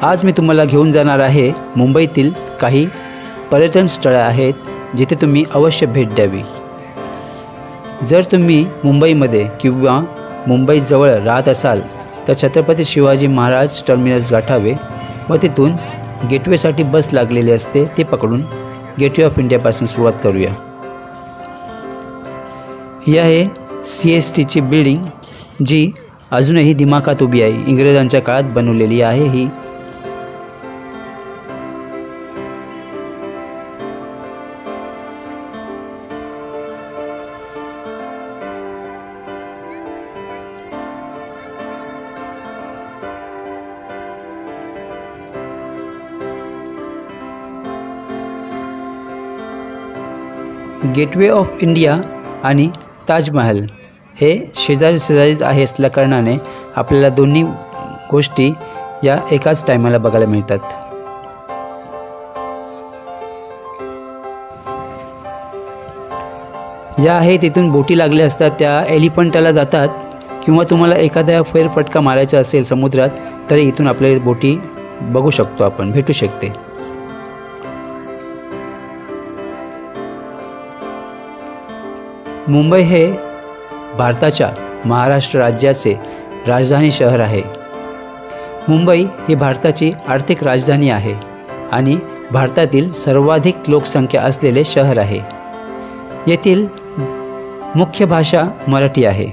आज मी तुम्हाला घेऊन जाणार आहे मुंबईतील काही पर्यटन स्थळे आहेत जिथे तुम्ही अवश्य भेट द्यावी। जर तुम्ही मुंबईमध्ये किंवा मुंबईजवळ राहत असाल तर छत्रपती शिवाजी महाराज टर्मिनस गाठावे व तिथून गेटवेसाठी बस लागलेली असते ते पकडून गेटवे ऑफ इंडियापासून सुरुवात करूया। ही आहे CSTची बिल्डिंग जी अजूनही दिमाखात उभी आहे। इंग्रजांच्या काळात बनवलेली आहे ही। गेटवे ऑफ इंडिया आणि ताजमहल हे शेजारीच आहे असल्या कारणाने आपल्याला दोन्ही गोष्टी या एकाच टायमाला बघायला मिळतात। ज्या आहे तिथून बोटी लागल्या असतात त्या एलिफंटाला जातात किंवा तुम्हाला एखाद्या फेरफटका मारायचा असेल समुद्रात तरी इथून आपल्याला बोटी बघू शकतो आपण, भेटू शकते। मुंबई हे भारताच्या महाराष्ट्र राज्याचे राजधानी शहर आहे। मुंबई ही भारताची आर्थिक राजधानी आहे आणि भारतातील सर्वाधिक लोकसंख्या असलेले शहर आहे। येथील मुख्य भाषा मराठी आहे।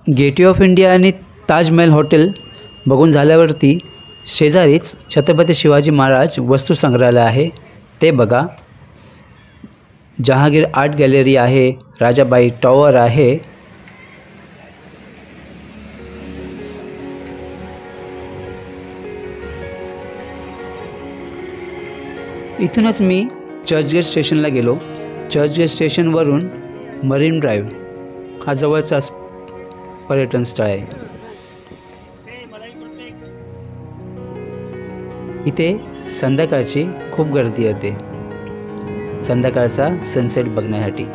गेटवे ऑफ इंडिया आणि ताजमहल हॉटेल बघून झाल्यावरती शेजारीच छत्रपती शिवाजी महाराज वस्तू संग्रहालय आहे ते बघा। जहांगीर आर्ट गॅलरी आहे, राजाबाई टॉवर आहे। इथूनच मी चर्चगेट स्टेशनला गेलो। चर्चगेट स्टेशनवरून मरीन ड्राईव्ह हा जवळचा पर्यटन स्थळ आहे। इथे संध्याकाळची खूप गर्दी येते संध्याकाळचा सनसेट बघण्यासाठी।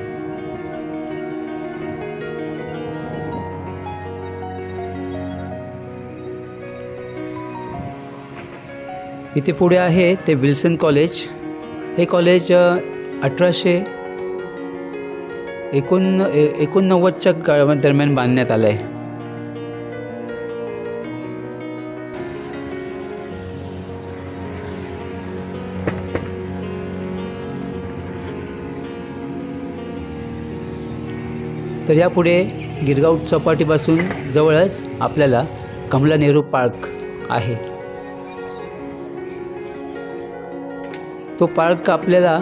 इथे पुढे आहे ते विल्सन कॉलेज। हे कॉलेज 1889च्या दरम्यान बांधण्यात आलं आहे। तर यापुढे गिरगाव चौपाटीपासून जवळच आपल्याला कमला नेहरू पार्क आहे। तो पार्क आपल्याला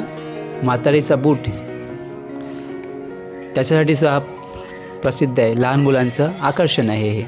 म्हातारीचा बूट त्याच्यासाठी प्रसिद्ध आहे। लहान मुलांचं आकर्षण आहे हे।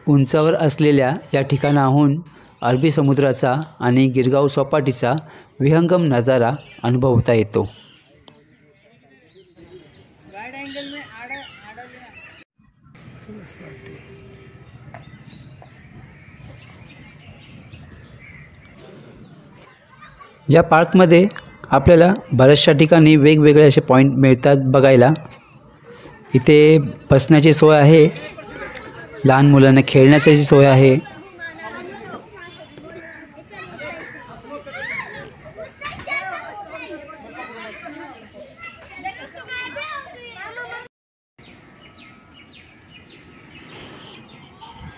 उंचावर असलेल्या या ठिकाणाहून अरबी समुद्राचा आणि गिरगाव चौपाटीचा विहंगम नजारा अनुभवता येतो। या पार्कमध्ये आपल्याला बऱ्याचशा ठिकाणी वेगवेगळे असे पॉईंट मिळतात बघायला. इथे बसण्याची सोय आहे, लहान मुलांना खेळण्याची सोय आहे.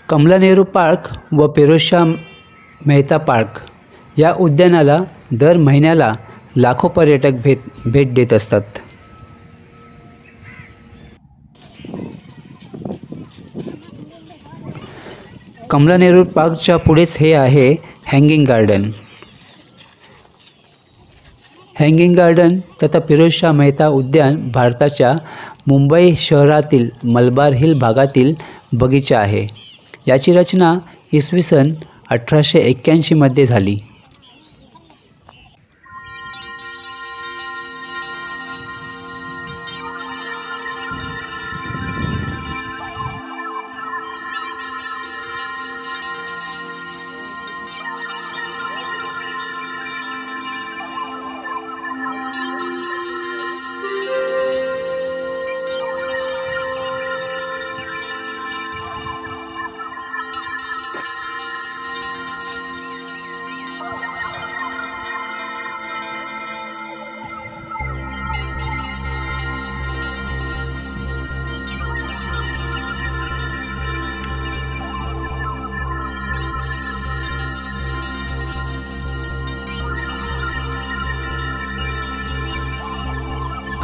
कमला नेहरू पार्क व फिरोजशाह मेहता पार्क या उद्यानाला दर महिन्याला लाखो पर्यटक भेट देत असतात. कमला नेहरू पार्कच्या पुढेच हे आहे हँगिंग गार्डन. हँगिंग गार्डन तथा फिरोजशाह मेहता उद्यान भारताच्या मुंबई शहरातील मलबार हिल भागातील बगीचा आहे. याची रचना इसवी सन 1881 मध्ये झाली.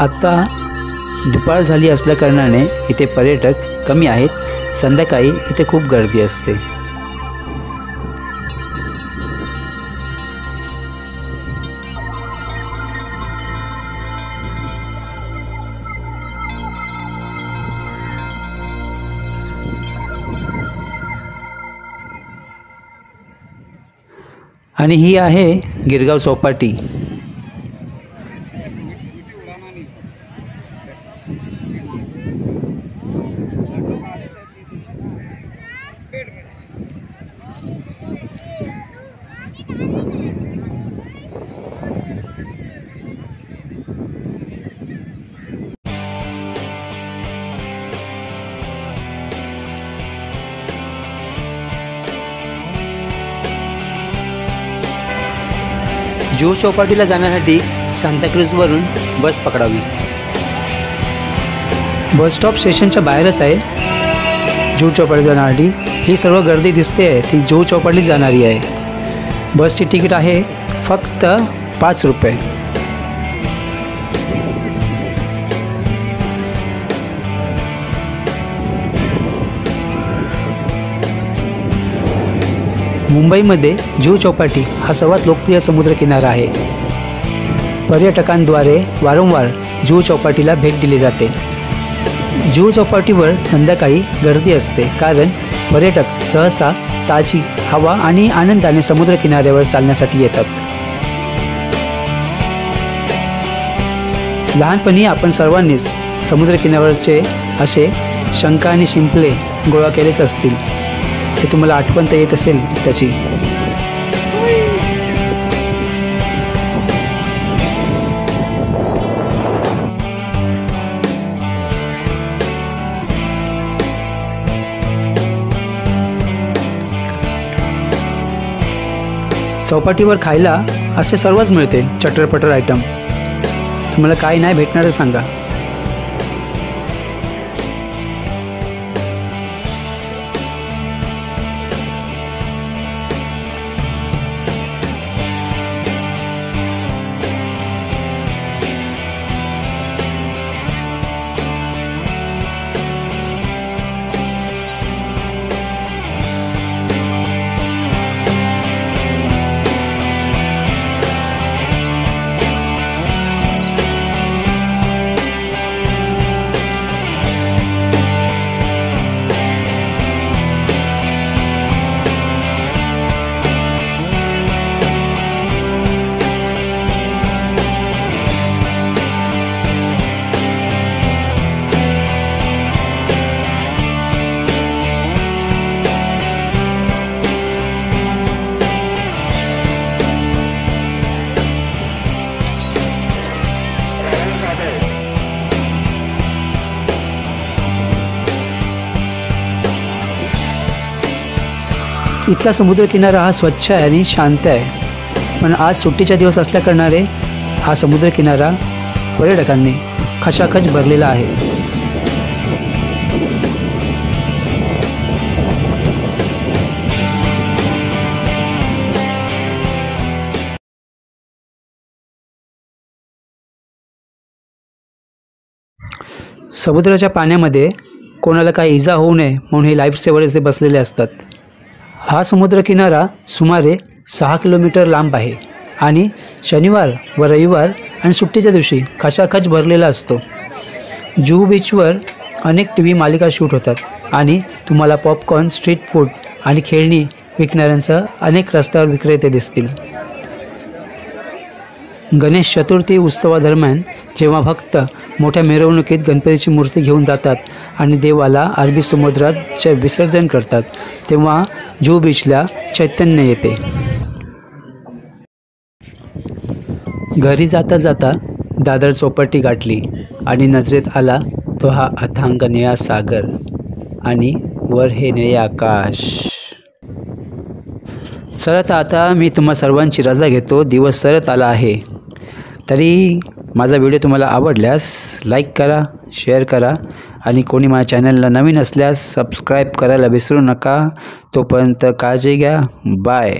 आत्ता दुपार झाली असल्याकारणाने इथे पर्यटक कमी आहेत. संध्याकाळी इथे खूप गर्दी असते. आणि ही आहे गिरगाव चौपाटी. जुहू चौपाटीला जाण्यासाठी सांताक्रूजवरून बस पकडावी. बस स्टॉप स्टेशनच्या बाहेरच आहे. जुहू चौपाटीला जाण्यासाठी ही सर्व गर्दी दिसते आहे ती जुहू चौपाटीत जाणारी आहे. बसची तिकीट आहे फक्त 5 रुपये. मुंबईमध्ये जुहू चौपाटी हा सर्वात लोकप्रिय समुद्रकिनारा आहे. पर्यटकांद्वारे वारंवार जुहू चौपाटीला भेट दिली जाते. जुहू चौपाटीवर संध्याकाळी गर्दी असते कारण पर्यटक सहसा ताजी हवा आणि आनंदाने समुद्रकिनाऱ्यावर चालण्यासाठी येतात. लहानपणी आपण सर्वांनीच समुद्रकिनाऱ्यावरचे असे शंख आणि शिंपले गोळा केलेच असतील. ते तुम्हाला आठवण तर येत असेल त्याची. चौपाटीवर खायला असे सर्वच मिळते चटरपटर आयटम. तुम्हाला काय नाही भेटणार सांगा. इथला समुद्रकिनारा हा स्वच्छ आहे आणि शांत आहे, पण आज सुट्टीचा दिवस असल्याकारणाने हा समुद्रकिनारा पर्यटकांनी खचाखच भरलेला आहे. समुद्राच्या पाण्यामध्ये कोणाला काही इजा होऊ नये म्हणून हे लाईफ सेवर इथे बसलेले असतात. हा समुद्रकिनारा सुमारे 6 किलोमीटर लांब आहे आणि शनिवार व रविवार आणि सुट्टीच्या दिवशी खचाखच भरलेला असतो. जुहू बीचवर अनेक TV मालिका शूट होतात आणि तुम्हाला पॉपकॉर्न, स्ट्रीट फूड आणि खेळणी विकणाऱ्यांसह अनेक रस्त्यावर विक्रेते दिसतील. गणेश चतुर्थी उत्सवादरम्यान जेव्हा भक्त मोठ्या मिरवणुकीत गणपतीची मूर्ती घेऊन जातात आणि देवाला अरबी समुद्रात विसर्जन करतात, तेव्हा जुहू बीचला चैतन्य येते. घरी जाता जाता दादर चौपाटी गाठली आणि नजरेत आला तो हा अथांग निळा सागर आणि वर हे निळे आकाश. चला तर आता मी तुम्हा सर्वांची रजा घेतो. दिवस सरत आला आहे. तरी माझा व्हिडिओ तुम्हाला आवडल्यास लाईक करा, शेअर करा आणि कोणी माझ्या चॅनलला नवीन असल्यास सबस्क्राईब करायला विसरू नका. तोपर्यंत काळजी घ्या. बाय.